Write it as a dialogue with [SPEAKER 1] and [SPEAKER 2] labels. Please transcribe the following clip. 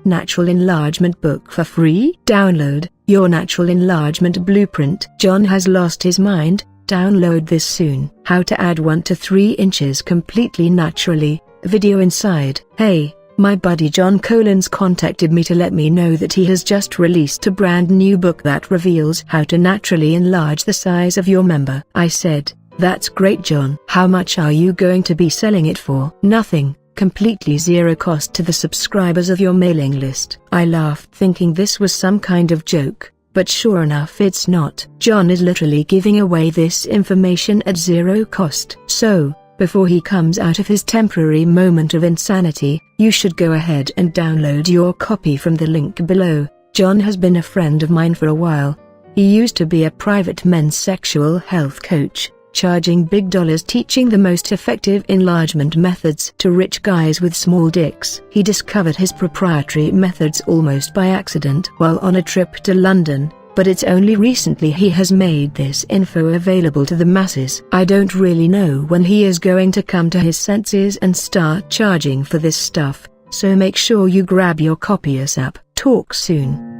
[SPEAKER 1] natural enlargement book for free. Download your natural enlargement blueprint. John has lost his mind. Download this soon. How to add 1 to 3 inches completely naturally. Video inside. Hey, my buddy John Collins contacted me to let me know that he has just released a brand new book that reveals how to naturally enlarge the size of your member. I said, "That's great, John. How much are you going to be selling it for?" "Nothing. Completely zero cost to the subscribers of your mailing list." I laughed, thinking this was some kind of joke, but sure enough it's not. John is literally giving away this information at zero cost. So, before he comes out of his temporary moment of insanity, you should go ahead and download your copy from the link below. John has been a friend of mine for a while. He used to be a private men's sexual health coach, charging big dollars teaching the most effective enlargement methods to rich guys with small dicks. He discovered his proprietary methods almost by accident while on a trip to London, but it's only recently he has made this info available to the masses. I don't really know when he is going to come to his senses and start charging for this stuff, so make sure you grab your copy ASAP. Talk soon.